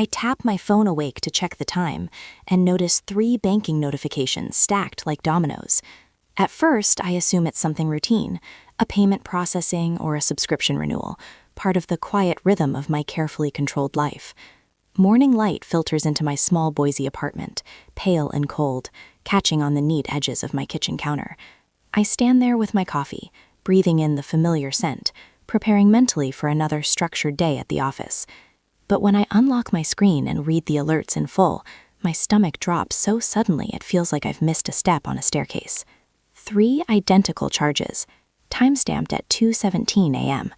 I tap my phone awake to check the time and notice 3 banking notifications stacked like dominoes. At first, I assume it's something routine, a payment processing or a subscription renewal, part of the quiet rhythm of my carefully controlled life. Morning light filters into my small Boise apartment, pale and cold, catching on the neat edges of my kitchen counter. I stand there with my coffee, breathing in the familiar scent, preparing mentally for another structured day at the office. But when I unlock my screen and read the alerts in full, my stomach drops so suddenly it feels like I've missed a step on a staircase. 3 identical charges, timestamped at 2:17 a.m.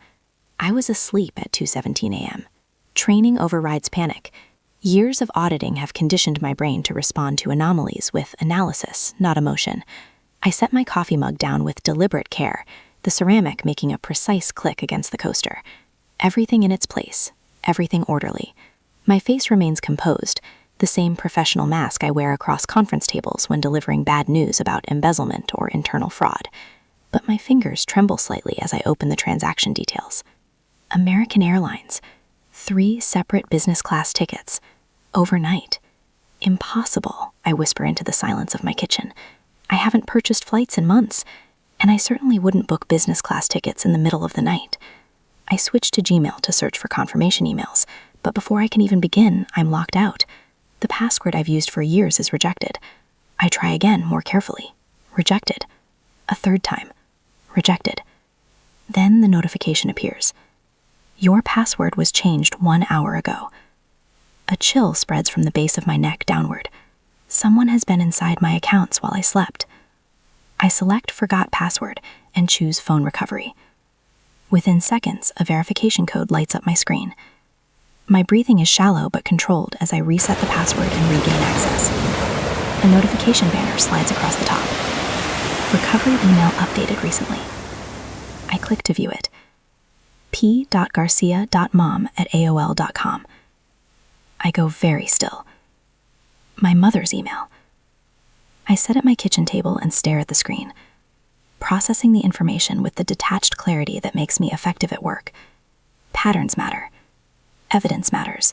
I was asleep at 2:17 a.m. Training overrides panic. Years of auditing have conditioned my brain to respond to anomalies with analysis, not emotion. I set my coffee mug down with deliberate care, the ceramic making a precise click against the coaster. Everything in its place, everything orderly. My face remains composed, the same professional mask I wear across conference tables when delivering bad news about embezzlement or internal fraud. But my fingers tremble slightly as I open the transaction details. American Airlines. 3 separate business class tickets. Overnight. Impossible, I whisper into the silence of my kitchen. I haven't purchased flights in months, and I certainly wouldn't book business class tickets in the middle of the night. I switch to Gmail to search for confirmation emails, but before I can even begin, I'm locked out. The password I've used for years is rejected. I try again, more carefully. Rejected. A third time. Rejected. Then the notification appears. Your password was changed 1 hour ago. A chill spreads from the base of my neck downward. Someone has been inside my accounts while I slept. I select Forgot Password and choose Phone Recovery. Within seconds, a verification code lights up my screen. My breathing is shallow but controlled as I reset the password and regain access. A notification banner slides across the top. Recovery email updated recently. I click to view it. p.garcia.mom@aol.com. I go very still. My mother's email. I sit at my kitchen table and stare at the screen, processing the information with the detached clarity that makes me effective at work. Patterns matter. Evidence matters.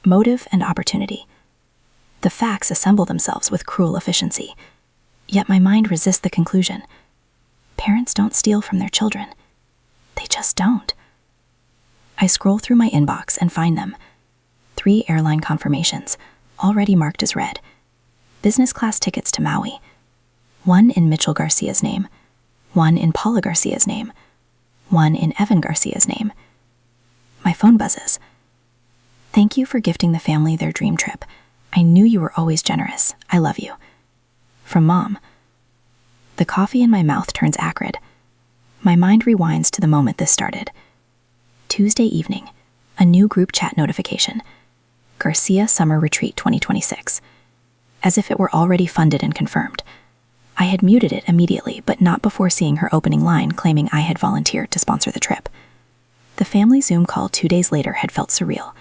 Motive and opportunity. The facts assemble themselves with cruel efficiency, yet my mind resists the conclusion. Parents don't steal from their children. They just don't. I scroll through my inbox and find them. 3 airline confirmations, already marked as read. Business class tickets to Maui. 1 in Mitchell Garcia's name. 1 in Paula Garcia's name. 1 in Evan Garcia's name. My phone buzzes. Thank you for gifting the family their dream trip. I knew you were always generous. I love you. From Mom. The coffee in my mouth turns acrid. My mind rewinds to the moment this started. Tuesday evening, a new group chat notification. Garcia Summer Retreat 2026. As if it were already funded and confirmed. I had muted it immediately, but not before seeing her opening line claiming I had volunteered to sponsor the trip. The family Zoom call 2 days later had felt surreal.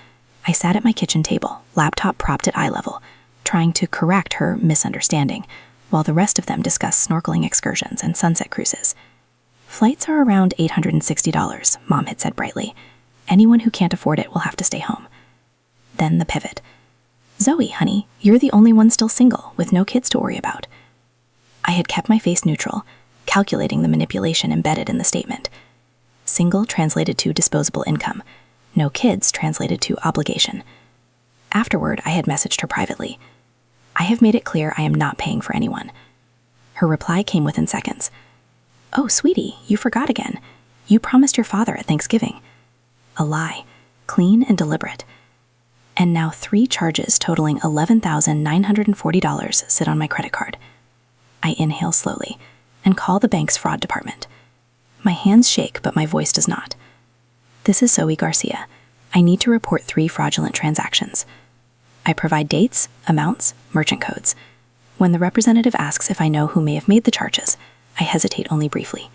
I sat at my kitchen table, laptop propped at eye level, trying to correct her misunderstanding, while the rest of them discussed snorkeling excursions and sunset cruises. Flights are around $860, Mom had said brightly. Anyone who can't afford it will have to stay home. Then the pivot. Zoe, honey, you're the only one still single, with no kids to worry about. I had kept my face neutral, calculating the manipulation embedded in the statement. Single translated to disposable income. No kids translated to obligation. Afterward, I had messaged her privately. I have made it clear I am not paying for anyone. Her reply came within seconds. Oh, sweetie, you forgot again. You promised your father at Thanksgiving. A lie, clean and deliberate. And now 3 charges totaling $11,940 sit on my credit card. I inhale slowly and call the bank's fraud department. My hands shake, but my voice does not. This is Zoe Garcia. I need to report 3 fraudulent transactions. I provide dates, amounts, merchant codes. When the representative asks if I know who may have made the charges, I hesitate only briefly.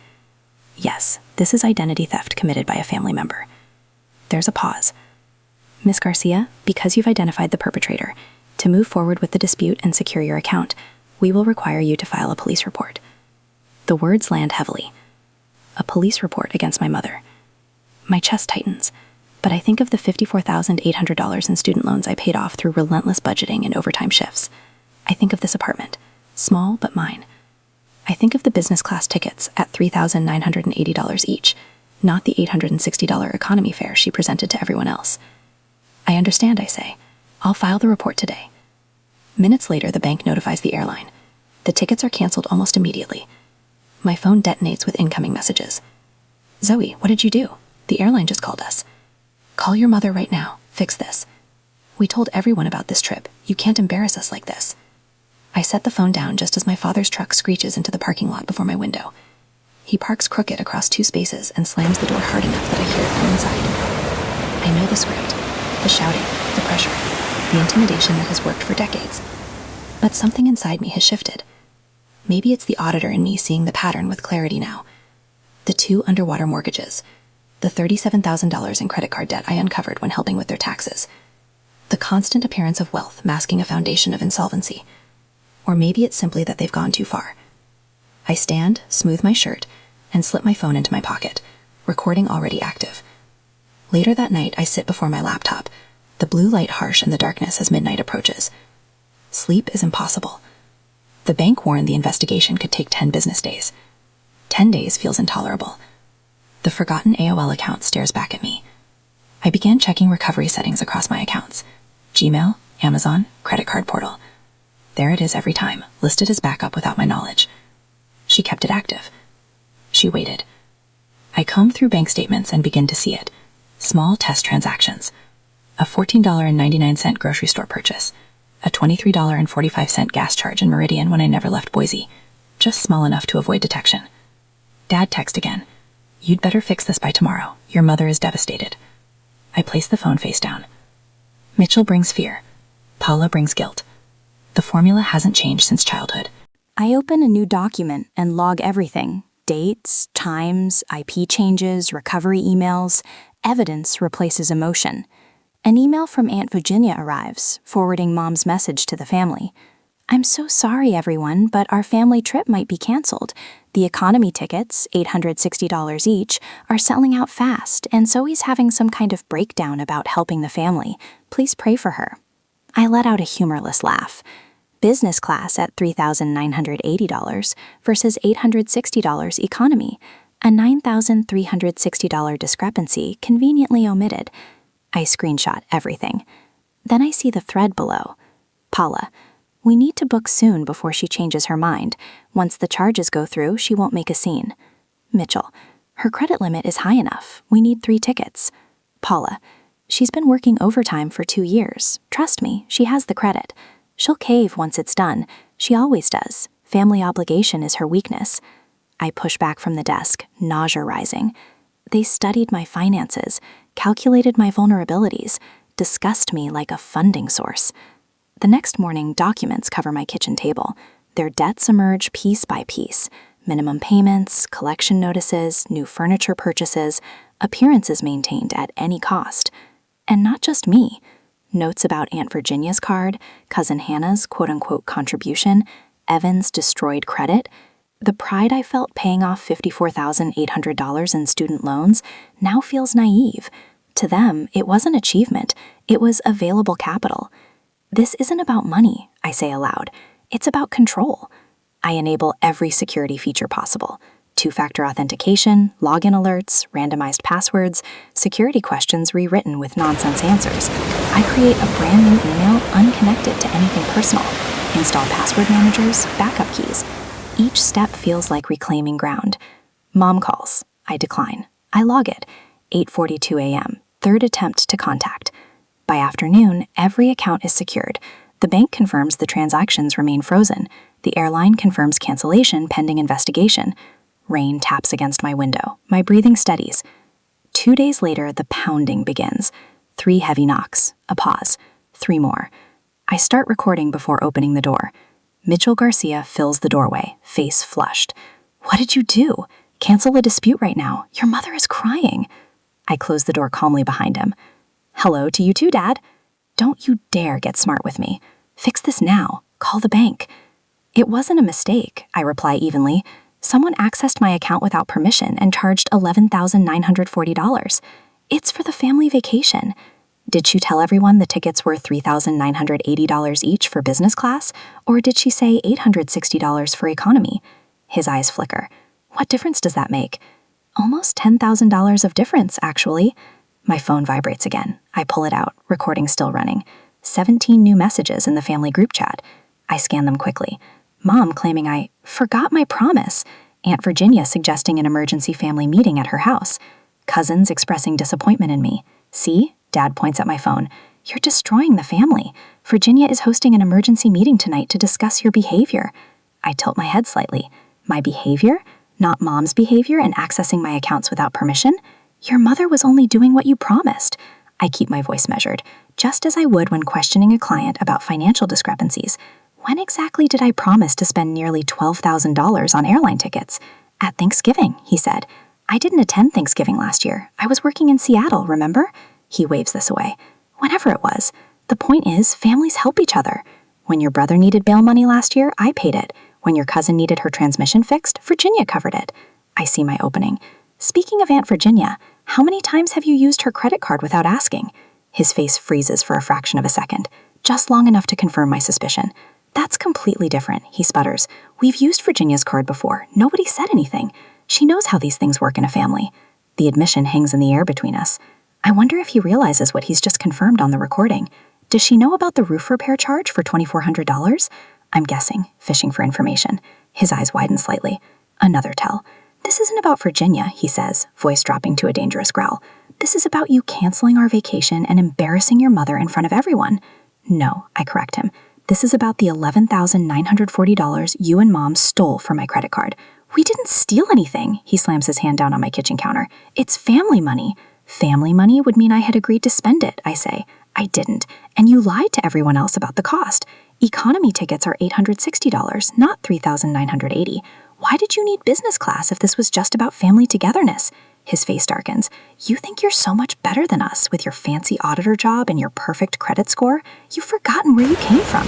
Yes, this is identity theft committed by a family member. There's a pause. Miss Garcia, because you've identified the perpetrator, to move forward with the dispute and secure your account, we will require you to file a police report. The words land heavily. A police report against my mother. My chest tightens, but I think of the $54,800 in student loans I paid off through relentless budgeting and overtime shifts. I think of this apartment, small but mine. I think of the business class tickets at $3,980 each, not the $860 economy fare she presented to everyone else. I understand, I say. I'll file the report today. Minutes later, the bank notifies the airline. The tickets are canceled almost immediately. My phone detonates with incoming messages. Zoe, what did you do? The airline just called us. Call your mother right now. Fix this. We told everyone about this trip. You can't embarrass us like this. I set the phone down just as my father's truck screeches into the parking lot before my window. He parks crooked across 2 spaces and slams the door hard enough that I hear it from inside. I know the script, the shouting, the pressure, the intimidation that has worked for decades. But something inside me has shifted. Maybe it's the auditor in me seeing the pattern with clarity now. The 2 underwater mortgages, the $37,000 in credit card debt I uncovered when helping with their taxes, the constant appearance of wealth masking a foundation of insolvency. Or maybe it's simply that they've gone too far. I stand, smooth my shirt, and slip my phone into my pocket, recording already active. Later that night, I sit before my laptop, the blue light harsh in the darkness as midnight approaches. Sleep is impossible. The bank warned the investigation could take 10 business days. 10 days feels intolerable. The forgotten AOL account stares back at me. I began checking recovery settings across my accounts. Gmail, Amazon, credit card portal. There it is every time, listed as backup without my knowledge. She kept it active. She waited. I comb through bank statements and begin to see it. Small test transactions. A $14.99 grocery store purchase. A $23.45 gas charge in Meridian when I never left Boise. Just small enough to avoid detection. Dad text again. You'd better fix this by tomorrow. Your mother is devastated. I place the phone face down. Mitchell brings fear. Paula brings guilt. The formula hasn't changed since childhood. I open a new document and log everything. Dates, times, IP changes, recovery emails. Evidence replaces emotion. An email from Aunt Virginia arrives, forwarding Mom's message to the family. I'm so sorry, everyone, but our family trip might be canceled. The economy tickets, $860 each, are selling out fast, and Zoe's having some kind of breakdown about helping the family. Please pray for her. I let out a humorless laugh. Business class at $3,980 versus $860 economy, a $9,360 discrepancy conveniently omitted. I screenshot everything. Then I see the thread below. Paula, we need to book soon before she changes her mind. Once the charges go through, she won't make a scene. Mitchell, her credit limit is high enough. We need 3 tickets. Paula, she's been working overtime for 2 years. Trust me, she has the credit. She'll cave once it's done. She always does. Family obligation is her weakness. I push back from the desk, nausea rising. They studied my finances, calculated my vulnerabilities, discussed me like a funding source. The next morning, documents cover my kitchen table. Their debts emerge piece by piece. Minimum payments, collection notices, new furniture purchases, appearances maintained at any cost. And not just me. Notes about Aunt Virginia's card, Cousin Hannah's quote-unquote contribution, Evan's destroyed credit. The pride I felt paying off $54,800 in student loans now feels naive. To them, it wasn't achievement. It was available capital. This isn't about money, I say aloud. It's about control. I enable every security feature possible. 2-factor authentication, login alerts, randomized passwords, security questions rewritten with nonsense answers. I create a brand new email unconnected to anything personal. Install password managers, backup keys. Each step feels like reclaiming ground. Mom calls. I decline. I log it. 8:42 a.m. 3rd attempt to contact. By afternoon, every account is secured. The bank confirms the transactions remain frozen. The airline confirms cancellation pending investigation. Rain taps against my window. My breathing steadies. 2 days later, the pounding begins. 3 heavy knocks. A pause. 3 more. I start recording before opening the door. Mitchell Garcia fills the doorway, face flushed. What did you do? Cancel a dispute right now. Your mother is crying. I close the door calmly behind him. Hello to you too, Dad. Don't you dare get smart with me. Fix this now. Call the bank. It wasn't a mistake, I reply evenly. Someone accessed my account without permission and charged $11,940. It's for the family vacation. Did she tell everyone the tickets were $3,980 each for business class, or did she say $860 for economy? His eyes flicker. What difference does that make? Almost $10,000 of difference, actually. My phone vibrates again. I pull it out, recording still running. 17 new messages in the family group chat. I scan them quickly. Mom claiming I forgot my promise. Aunt Virginia suggesting an emergency family meeting at her house. Cousins expressing disappointment in me. See? Dad points at my phone. You're destroying the family. Virginia is hosting an emergency meeting tonight to discuss your behavior. I tilt my head slightly. My behavior? Not Mom's behavior and accessing my accounts without permission? Your mother was only doing what you promised. I keep my voice measured, just as I would when questioning a client about financial discrepancies. When exactly did I promise to spend nearly $12,000 on airline tickets? At Thanksgiving, he said. I didn't attend Thanksgiving last year. I was working in Seattle, remember? He waves this away. Whenever it was. The point is, families help each other. When your brother needed bail money last year, I paid it. When your cousin needed her transmission fixed, Virginia covered it. I see my opening. Speaking of Aunt Virginia, how many times have you used her credit card without asking? His face freezes for a fraction of a second, just long enough to confirm my suspicion. That's completely different, he sputters. We've used Virginia's card before. Nobody said anything. She knows how these things work in a family. The admission hangs in the air between us. I wonder if he realizes what he's just confirmed on the recording. Does she know about the roof repair charge for $2,400? I'm guessing, fishing for information. His eyes widen slightly. Another tell. This isn't about Virginia, he says, voice dropping to a dangerous growl. This is about you canceling our vacation and embarrassing your mother in front of everyone. No, I correct him. This is about the $11,940 you and Mom stole from my credit card. We didn't steal anything, he slams his hand down on my kitchen counter. It's family money. Family money would mean I had agreed to spend it, I say. I didn't, and you lied to everyone else about the cost. Economy tickets are $860, not $3,980. Why did you need business class if this was just about family togetherness? His face darkens. You think you're so much better than us with your fancy auditor job and your perfect credit score? You've forgotten where you came from.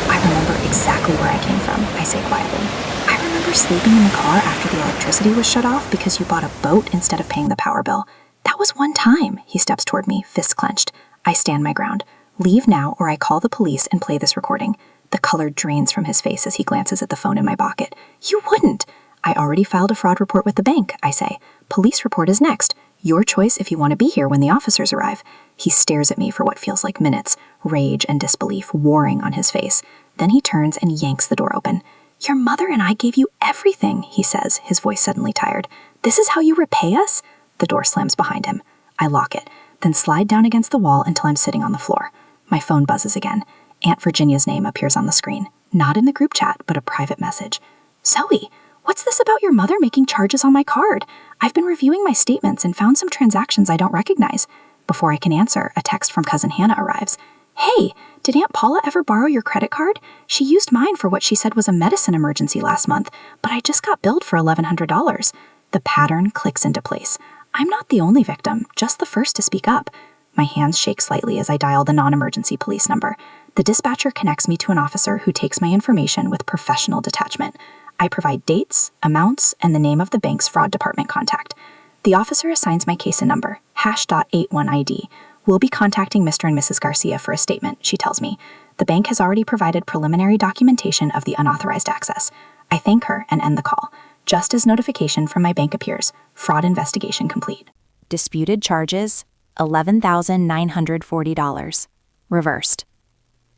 I remember exactly where I came from, I say quietly. I remember sleeping in the car after the electricity was shut off because you bought a boat instead of paying the power bill. That was one time. He steps toward me, fists clenched. I stand my ground. Leave now or I call the police and play this recording. The color drains from his face as he glances at the phone in my pocket. You wouldn't. I already filed a fraud report with the bank, I say. Police report is next. Your choice if you want to be here when the officers arrive. He stares at me for what feels like minutes, rage and disbelief warring on his face. Then he turns and yanks the door open. Your mother and I gave you everything, he says, his voice suddenly tired. This is how you repay us? The door slams behind him. I lock it, then slide down against the wall until I'm sitting on the floor. My phone buzzes again. Aunt Virginia's name appears on the screen. Not in the group chat, but a private message. Zoe, what's this about your mother making charges on my card? I've been reviewing my statements and found some transactions I don't recognize. Before I can answer, a text from Cousin Hannah arrives. Hey, did Aunt Paula ever borrow your credit card? She used mine for what she said was a medicine emergency last month, but I just got billed for $1,100. The pattern clicks into place. I'm not the only victim, just the first to speak up. My hands shake slightly as I dial the non-emergency police number. The dispatcher connects me to an officer who takes my information with professional detachment. I provide dates, amounts, and the name of the bank's fraud department contact. The officer assigns my case and number, #81ID. We'll be contacting Mr. and Mrs. Garcia for a statement, she tells me. The bank has already provided preliminary documentation of the unauthorized access. I thank her and end the call. Just as notification from my bank appears, fraud investigation complete. Disputed charges, $11,940. Reversed.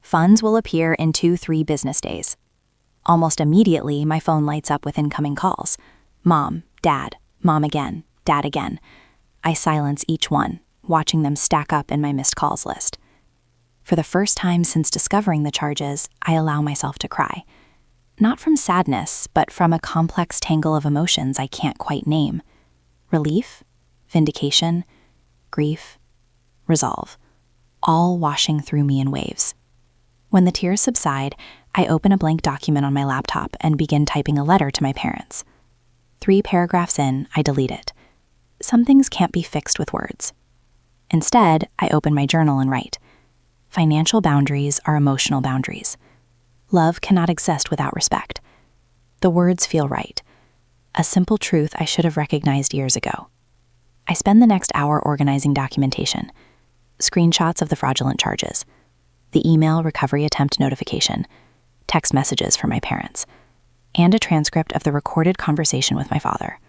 Funds will appear in 2-3 business days. Almost immediately, my phone lights up with incoming calls. Mom, Dad, Mom again, Dad again. I silence each one, watching them stack up in my missed calls list. For the first time since discovering the charges, I allow myself to cry. Not from sadness, but from a complex tangle of emotions I can't quite name. Relief, vindication, grief, resolve, all washing through me in waves. When the tears subside, I open a blank document on my laptop and begin typing a letter to my parents. 3 paragraphs in, I delete it. Some things can't be fixed with words. Instead, I open my journal and write. Financial boundaries are emotional boundaries. Love cannot exist without respect. The words feel right. A simple truth I should have recognized years ago. I spend the next hour organizing documentation, screenshots of the fraudulent charges, the email recovery attempt notification, text messages from my parents, and a transcript of the recorded conversation with my father.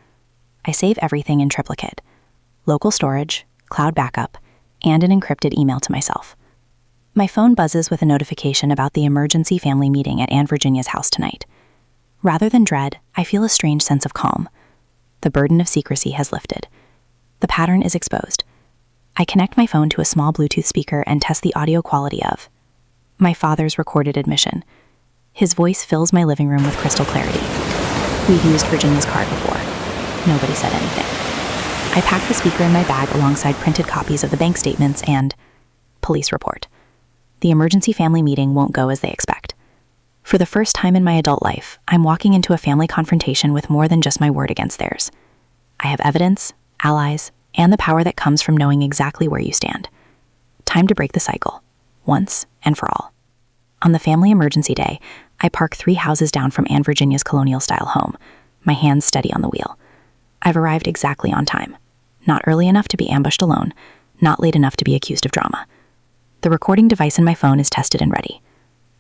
I save everything in triplicate: local storage, cloud backup, and an encrypted email to myself. My phone buzzes with a notification about the emergency family meeting at Aunt Virginia's house tonight. Rather than dread, I feel a strange sense of calm. The burden of secrecy has lifted. The pattern is exposed. I connect my phone to a small Bluetooth speaker and test the audio quality of my father's recorded admission. His voice fills my living room with crystal clarity. We've used Virginia's card before. Nobody said anything. I pack the speaker in my bag alongside printed copies of the bank statements and police report. The emergency family meeting won't go as they expect. For the first time in my adult life, I'm walking into a family confrontation with more than just my word against theirs. I have evidence, allies, and the power that comes from knowing exactly where you stand. Time to break the cycle, once and for all. On the family emergency day, I park 3 houses down from Aunt Virginia's colonial-style home, my hands steady on the wheel. I've arrived exactly on time. Not early enough to be ambushed alone, not late enough to be accused of drama. The recording device in my phone is tested and ready.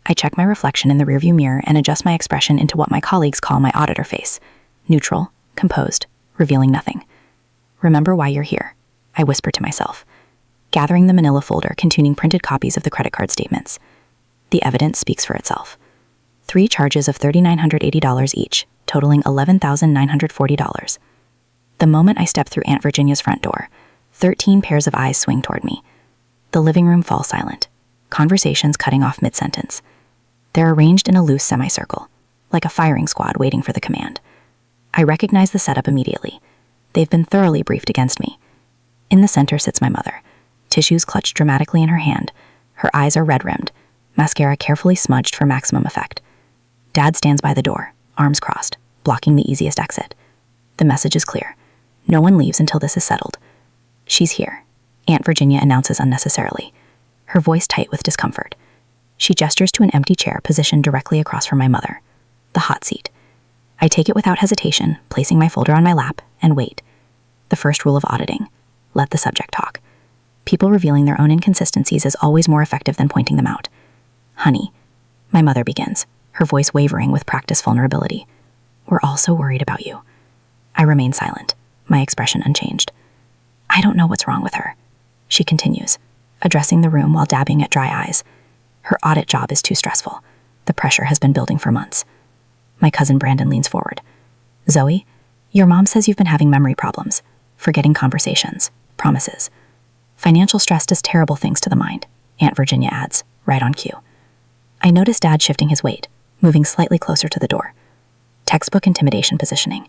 I check my reflection in the rearview mirror and adjust my expression into what my colleagues call my auditor face: neutral, composed, revealing nothing. Remember why you're here, I whisper to myself, gathering the manila folder containing printed copies of the credit card statements. The evidence speaks for itself. 3 charges of $3,980 each, totaling $11,940. The moment I step through Aunt Virginia's front door, 13 pairs of eyes swing toward me. The living room falls silent, conversations cutting off mid-sentence. They're arranged in a loose semicircle, like a firing squad waiting for the command. I recognize the setup immediately. They've been thoroughly briefed against me. In the center sits my mother, tissues clutched dramatically in her hand. Her eyes are red-rimmed, mascara carefully smudged for maximum effect. Dad stands by the door, arms crossed, blocking the easiest exit. The message is clear. No one leaves until this is settled. She's here, Aunt Virginia announces unnecessarily, her voice tight with discomfort. She gestures to an empty chair positioned directly across from my mother, the hot seat. I take it without hesitation, placing my folder on my lap, and wait. The first rule of auditing: let the subject talk. People revealing their own inconsistencies is always more effective than pointing them out. Honey, my mother begins, her voice wavering with practiced vulnerability. We're all so worried about you. I remain silent, my expression unchanged. I don't know what's wrong with her, she continues, addressing the room while dabbing at dry eyes. Her audit job is too stressful. The pressure has been building for months. My cousin Brandon leans forward. Zoe, your mom says you've been having memory problems, forgetting conversations, promises. Financial stress does terrible things to the mind, Aunt Virginia adds, right on cue. I notice Dad shifting his weight, moving slightly closer to the door. Textbook intimidation positioning.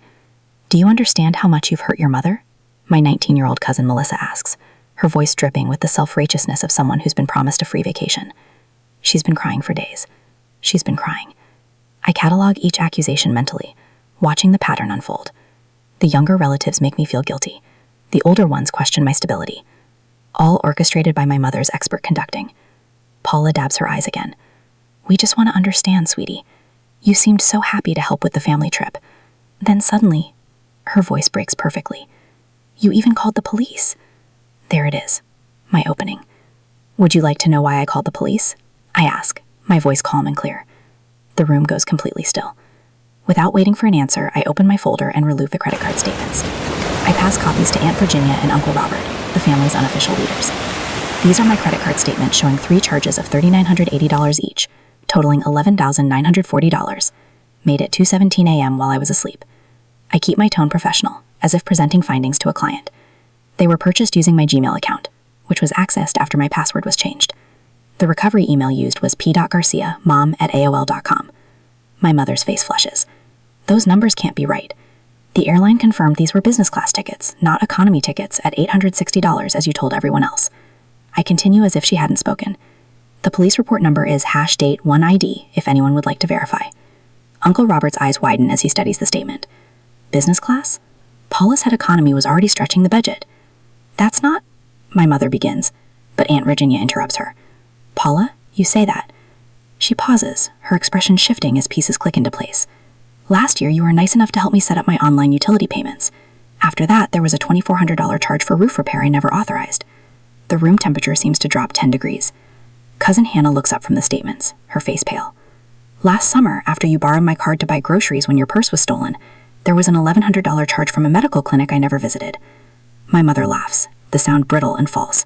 Do you understand how much you've hurt your mother? My 19-year-old cousin Melissa asks, her voice dripping with the self-righteousness of someone who's been promised a free vacation. She's been crying for days. She's been crying. I catalog each accusation mentally, watching the pattern unfold. The younger relatives make me feel guilty. The older ones question my stability. All orchestrated by my mother's expert conducting. Paula dabs her eyes again. We just want to understand, sweetie. You seemed so happy to help with the family trip. Then suddenly, her voice breaks perfectly. You even called the police. There it is, my opening. Would you like to know why I called the police? I ask, my voice calm and clear. The room goes completely still. Without waiting for an answer, I open my folder and remove the credit card statements. I pass copies to Aunt Virginia and Uncle Robert, the family's unofficial leaders. These are my credit card statements showing 3 charges of $3,980 each, totaling $11,940, made at 2:17 a.m. while I was asleep. I keep my tone professional, as if presenting findings to a client. They were purchased using my Gmail account, which was accessed after my password was changed. The recovery email used was p.garcia@aol.com. My mother's face flushes. Those numbers can't be right. The airline confirmed these were business class tickets, not economy tickets, at $860 as you told everyone else. I continue as if she hadn't spoken. The police report number is #date1ID if anyone would like to verify. Uncle Robert's eyes widen as he studies the statement. Business class? Paula said economy was already stretching the budget. That's not... My mother begins, but Aunt Virginia interrupts her. Paula, you say that. She pauses, her expression shifting as pieces click into place. Last year, you were nice enough to help me set up my online utility payments. After that, there was a $2,400 charge for roof repair I never authorized. The room temperature seems to drop 10 degrees. Cousin Hannah looks up from the statements, her face pale. Last summer, after you borrowed my card to buy groceries when your purse was stolen, there was an $1,100 charge from a medical clinic I never visited. My mother laughs, the sound brittle and false.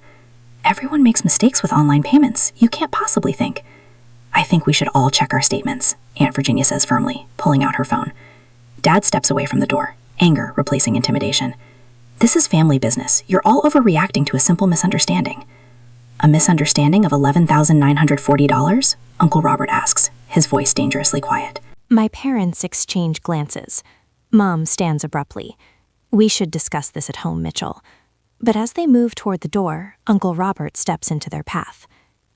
Everyone makes mistakes with online payments. You can't possibly think. I think we should all check our statements, Aunt Virginia says firmly, pulling out her phone. Dad steps away from the door, anger replacing intimidation. This is family business. You're all overreacting to a simple misunderstanding. A misunderstanding of $11,940? Uncle Robert asks, his voice dangerously quiet. My parents exchange glances. Mom stands abruptly. We should discuss this at home, Mitchell. But as they move toward the door, Uncle Robert steps into their path.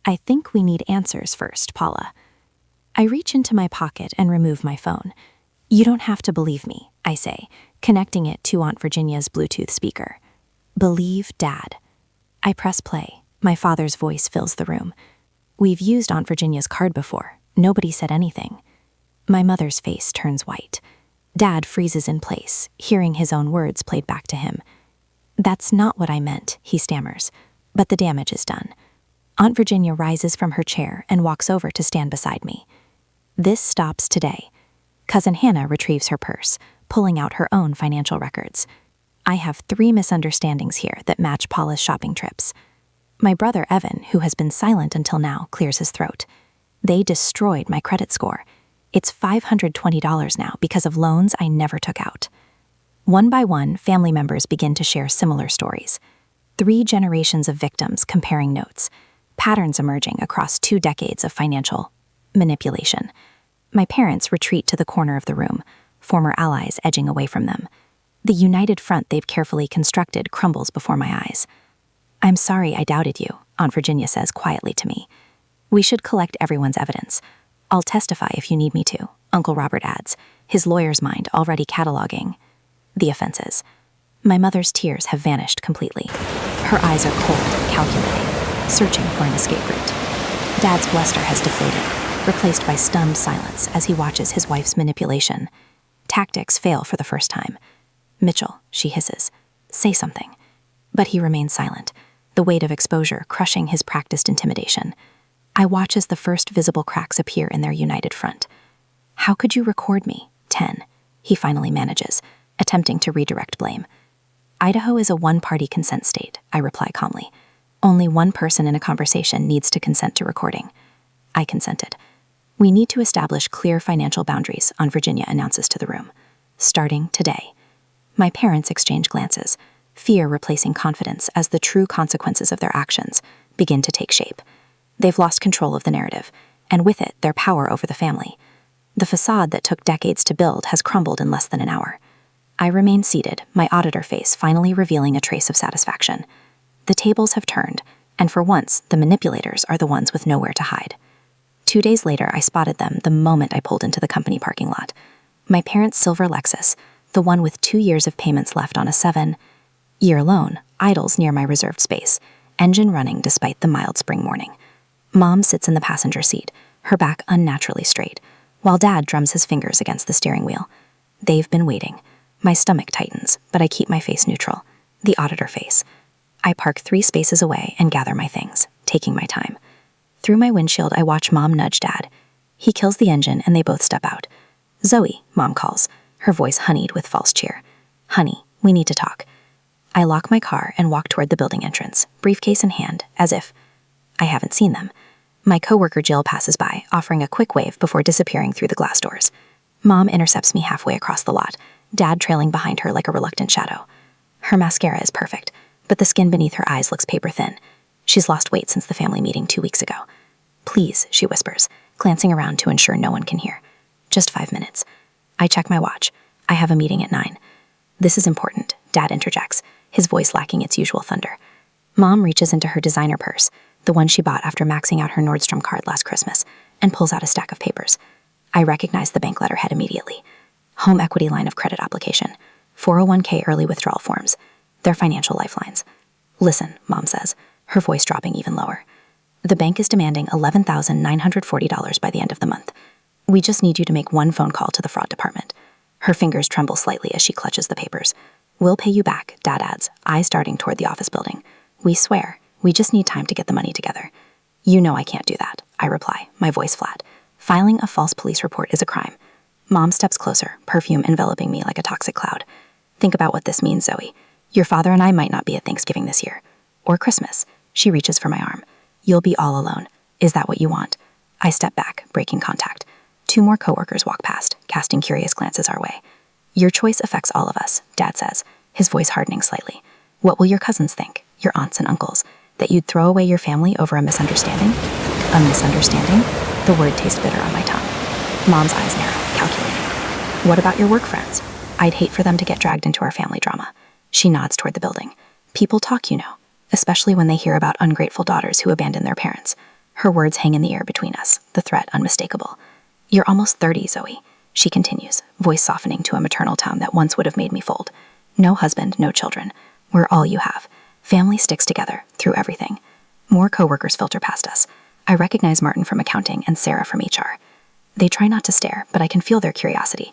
I think we need answers first, Paula. I reach into my pocket and remove my phone. You don't have to believe me, I say, connecting it to Aunt Virginia's Bluetooth speaker. Believe Dad. I press play. My father's voice fills the room. We've used Aunt Virginia's card before. Nobody said anything. My mother's face turns white. Dad freezes in place, hearing his own words played back to him. That's not what I meant, he stammers, but the damage is done. Aunt Virginia rises from her chair and walks over to stand beside me. This stops today. Cousin Hannah retrieves her purse, pulling out her own financial records. I have 3 misunderstandings here that match Paula's shopping trips. My brother Evan, who has been silent until now, clears his throat. They destroyed my credit score. It's $520 now because of loans I never took out. One by one, family members begin to share similar stories. 3 generations of victims comparing notes, patterns emerging across 2 decades of financial manipulation. My parents retreat to the corner of the room, former allies edging away from them. The united front they've carefully constructed crumbles before my eyes. I'm sorry I doubted you, Aunt Virginia says quietly to me. We should collect everyone's evidence. I'll testify if you need me to, Uncle Robert adds, his lawyer's mind already cataloging the offenses. My mother's tears have vanished completely. Her eyes are cold, calculating, searching for an escape route. Dad's bluster has deflated, replaced by stunned silence as he watches his wife's manipulation. Tactics fail for the first time. Mitchell, she hisses, say something. But he remains silent, the weight of exposure crushing his practiced intimidation. I watch as the first visible cracks appear in their united front. How could you record me? 10. He finally manages, attempting to redirect blame. Idaho is a one-party consent state, I reply calmly. Only one person in a conversation needs to consent to recording. I consented. We need to establish clear financial boundaries, Aunt Virginia announces to the room. Starting today. My parents exchange glances, fear replacing confidence as the true consequences of their actions begin to take shape. They've lost control of the narrative, and with it, their power over the family. The facade that took decades to build has crumbled in less than an hour. I remain seated, my auditor face finally revealing a trace of satisfaction. The tables have turned, and for once, the manipulators are the ones with nowhere to hide. 2 days later, I spotted them the moment I pulled into the company parking lot. My parents' silver Lexus, the one with 2 years of payments left on a 7-year loan, idles near my reserved space, engine running despite the mild spring morning. Mom sits in the passenger seat, her back unnaturally straight, while Dad drums his fingers against the steering wheel. They've been waiting. My stomach tightens, but I keep my face neutral, the auditor face. I park 3 spaces away and gather my things, taking my time. Through my windshield, I watch Mom nudge Dad. He kills the engine and they both step out. Zoe, Mom calls, her voice honeyed with false cheer. Honey, we need to talk. I lock my car and walk toward the building entrance, briefcase in hand, as if I haven't seen them. My coworker Jill passes by, offering a quick wave before disappearing through the glass doors. Mom intercepts me halfway across the lot, Dad trailing behind her like a reluctant shadow. Her mascara is perfect, but the skin beneath her eyes looks paper thin. She's lost weight since the family meeting 2 weeks ago. Please, she whispers, glancing around to ensure no one can hear. Just 5 minutes. I check my watch. I have a meeting at 9. This is important, Dad interjects, his voice lacking its usual thunder. Mom reaches into her designer purse, the one she bought after maxing out her Nordstrom card last Christmas, and pulls out a stack of papers. I recognize the bank letterhead immediately. Home equity line of credit application, 401k early withdrawal forms. They're financial lifelines. Listen, Mom says, her voice dropping even lower. The bank is demanding $11,940 by the end of the month. We just need you to make one phone call to the fraud department. Her fingers tremble slightly as she clutches the papers. "We'll pay you back," Dad adds, eyes darting toward the office building. "We swear. We just need time to get the money together." "You know I can't do that," I reply, my voice flat. "Filing a false police report is a crime." Mom steps closer, perfume enveloping me like a toxic cloud. "Think about what this means, Zoe. Your father and I might not be at Thanksgiving this year. Or Christmas." She reaches for my arm. "You'll be all alone. Is that what you want?" I step back, breaking contact. 2 more coworkers walk past, casting curious glances our way. "Your choice affects all of us," Dad says, his voice hardening slightly. "What will your cousins think, your aunts and uncles? That you'd throw away your family over a misunderstanding?" A misunderstanding? The word tastes bitter on my tongue. Mom's eyes narrow, calculating. "What about your work friends? I'd hate for them to get dragged into our family drama." She nods toward the building. "People talk, you know, especially when they hear about ungrateful daughters who abandon their parents." Her words hang in the air between us, the threat unmistakable. "You're almost 30, Zoe," she continues, voice softening to a maternal tone that once would have made me fold. "No husband, no children. We're all you have. Family sticks together, through everything." More coworkers filter past us. I recognize Martin from accounting and Sarah from HR. They try not to stare, but I can feel their curiosity.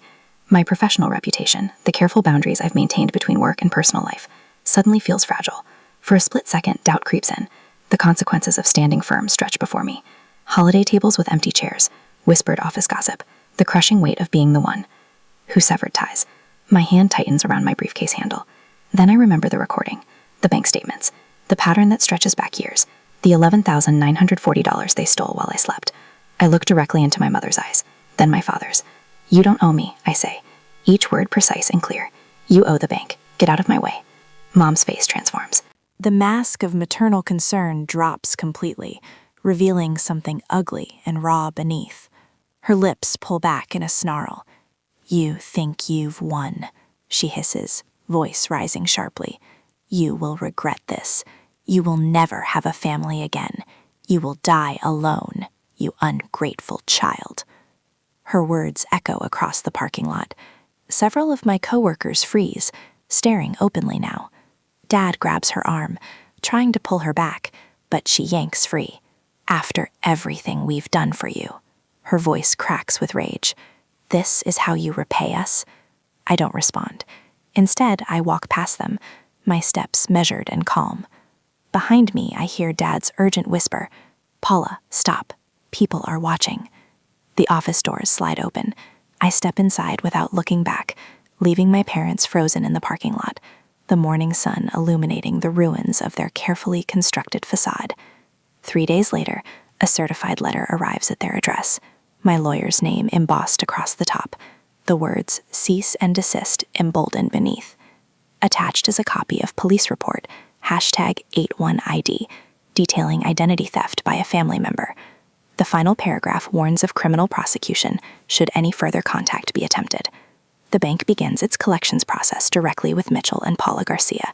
My professional reputation, the careful boundaries I've maintained between work and personal life, suddenly feels fragile. For a split second, doubt creeps in. The consequences of standing firm stretch before me. Holiday tables with empty chairs, whispered office gossip, the crushing weight of being the one who severed ties. My hand tightens around my briefcase handle. Then I remember the recording, the bank statements, the pattern that stretches back years, the $11,940 they stole while I slept. I look directly into my mother's eyes, then my father's. "You don't owe me," I say, each word precise and clear. "You owe the bank. Get out of my way." Mom's face transforms. The mask of maternal concern drops completely, revealing something ugly and raw beneath. Her lips pull back in a snarl. "You think you've won," she hisses, voice rising sharply. "You will regret this. You will never have a family again. You will die alone, you ungrateful child." Her words echo across the parking lot. Several of my coworkers freeze, staring openly now. Dad grabs her arm, trying to pull her back, but she yanks free. "After everything we've done for you." Her voice cracks with rage. "This is how you repay us?" I don't respond. Instead, I walk past them, my steps measured and calm. Behind me, I hear Dad's urgent whisper, "Paula, stop. People are watching." The office doors slide open. I step inside without looking back, leaving my parents frozen in the parking lot, the morning sun illuminating the ruins of their carefully constructed facade. 3 days later, a certified letter arrives at their address, my lawyer's name embossed across the top, the words "cease and desist" emboldened beneath. Attached is a copy of police report, #81ID, detailing identity theft by a family member. The final paragraph warns of criminal prosecution should any further contact be attempted. The bank begins its collections process directly with Mitchell and Paula Garcia.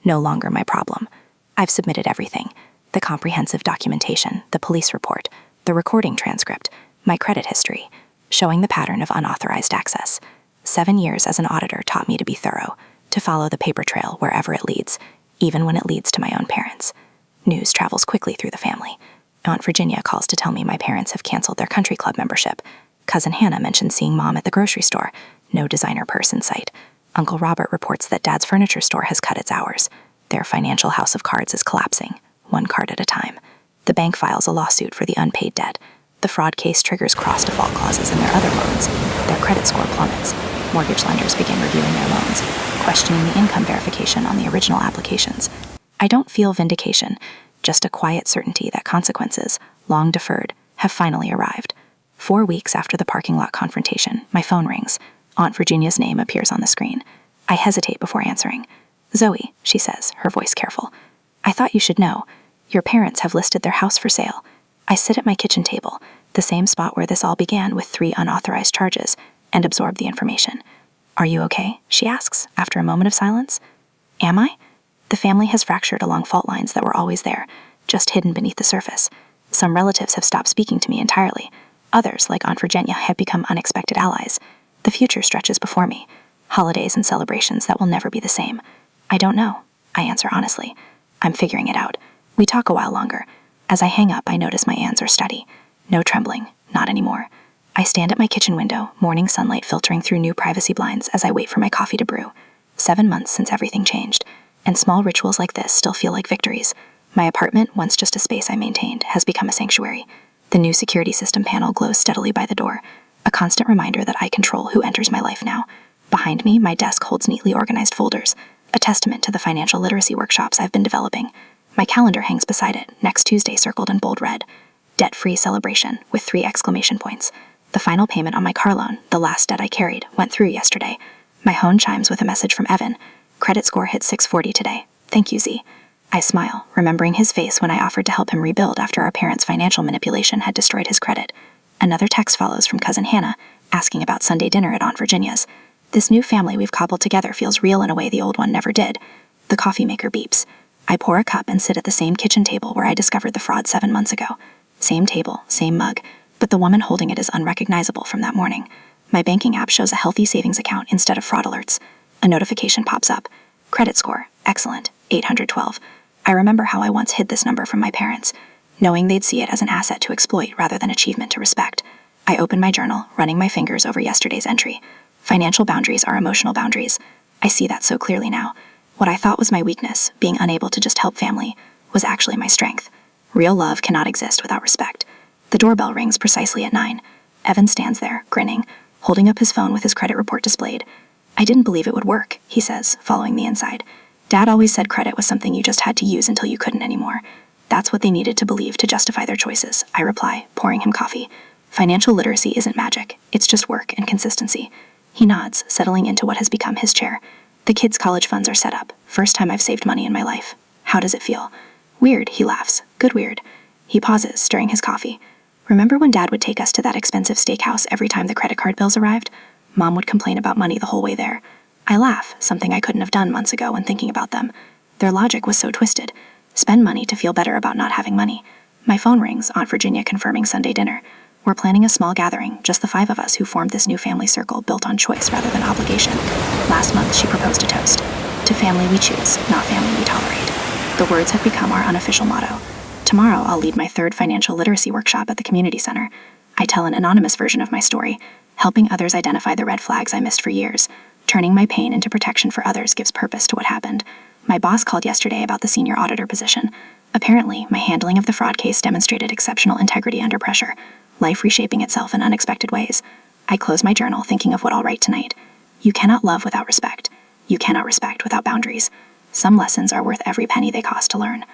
No longer my problem. I've submitted everything: the comprehensive documentation, the police report, the recording transcript, my credit history, showing the pattern of unauthorized access. 7 years as an auditor taught me to be thorough, to follow the paper trail wherever it leads, even when it leads to my own parents. News travels quickly through the family. Aunt Virginia calls to tell me my parents have canceled their country club membership. Cousin Hannah mentions seeing Mom at the grocery store. No designer purse in sight. Uncle Robert reports that Dad's furniture store has cut its hours. Their financial house of cards is collapsing, one card at a time. The bank files a lawsuit for the unpaid debt. The fraud case triggers cross-default clauses in their other loans. Their credit score plummets. Mortgage lenders begin reviewing their loans, questioning the income verification on the original applications. I don't feel vindication, just a quiet certainty that consequences, long deferred, have finally arrived. 4 weeks after the parking lot confrontation, my phone rings. Aunt Virginia's name appears on the screen. I hesitate before answering. "Zoe," she says, her voice careful. "I thought you should know. Your parents have listed their house for sale." I sit at my kitchen table, the same spot where this all began with 3 unauthorized charges, and absorb the information. "Are you okay?" she asks, after a moment of silence. Am I? The family has fractured along fault lines that were always there, just hidden beneath the surface. Some relatives have stopped speaking to me entirely. Others, like Aunt Virginia, have become unexpected allies. The future stretches before me, holidays and celebrations that will never be the same. I don't know, I answer honestly. I'm figuring it out. We talk a while longer. As I hang up, I notice my hands are steady. No trembling, not anymore. I stand at my kitchen window, morning sunlight filtering through new privacy blinds as I wait for my coffee to brew. 7 months since everything changed, and small rituals like this still feel like victories. My apartment, once just a space I maintained, has become a sanctuary. The new security system panel glows steadily by the door, a constant reminder that I control who enters my life now. Behind me, my desk holds neatly organized folders, a testament to the financial literacy workshops I've been developing. My calendar hangs beside it, next Tuesday circled in bold red. Debt-free celebration, with 3 exclamation points. The final payment on my car loan, the last debt I carried, went through yesterday. My phone chimes with a message from Evan. Credit score hit 640 today. Thank you, Z. I smile, remembering his face when I offered to help him rebuild after our parents' financial manipulation had destroyed his credit. Another text follows from cousin Hannah, asking about Sunday dinner at Aunt Virginia's. This new family we've cobbled together feels real in a way the old one never did. The coffee maker beeps. I pour a cup and sit at the same kitchen table where I discovered the fraud 7 months ago. Same table, same mug, but the woman holding it is unrecognizable from that morning. My banking app shows a healthy savings account instead of fraud alerts. A notification pops up. Credit score, excellent, 812. I remember how I once hid this number from my parents, knowing they'd see it as an asset to exploit rather than achievement to respect. I open my journal, running my fingers over yesterday's entry. Financial boundaries are emotional boundaries. I see that so clearly now. What I thought was my weakness, being unable to just help family, was actually my strength. Real love cannot exist without respect. The doorbell rings precisely at 9. Evan stands there, grinning, holding up his phone with his credit report displayed. I didn't believe it would work, he says, following me inside. Dad always said credit was something you just had to use until you couldn't anymore. That's what they needed to believe to justify their choices, I reply, pouring him coffee. Financial literacy isn't magic. It's just work and consistency. He nods, settling into what has become his chair. The kids' college funds are set up. First time I've saved money in my life. How does it feel? Weird, he laughs. Good weird. He pauses, stirring his coffee. Remember when Dad would take us to that expensive steakhouse every time the credit card bills arrived? Mom would complain about money the whole way there. I laugh, something I couldn't have done months ago when thinking about them. Their logic was so twisted. Spend money to feel better about not having money. My phone rings, Aunt Virginia confirming Sunday dinner. We're planning a small gathering, just the 5 of us who formed this new family circle built on choice rather than obligation. Last month, she proposed a toast. To family we choose, not family we tolerate. The words have become our unofficial motto. Tomorrow, I'll lead my 3rd financial literacy workshop at the community center. I tell an anonymous version of my story, helping others identify the red flags I missed for years. Turning my pain into protection for others gives purpose to what happened. My boss called yesterday about the senior auditor position. Apparently, my handling of the fraud case demonstrated exceptional integrity under pressure, life reshaping itself in unexpected ways. I close my journal thinking of what I'll write tonight. You cannot love without respect. You cannot respect without boundaries. Some lessons are worth every penny they cost to learn.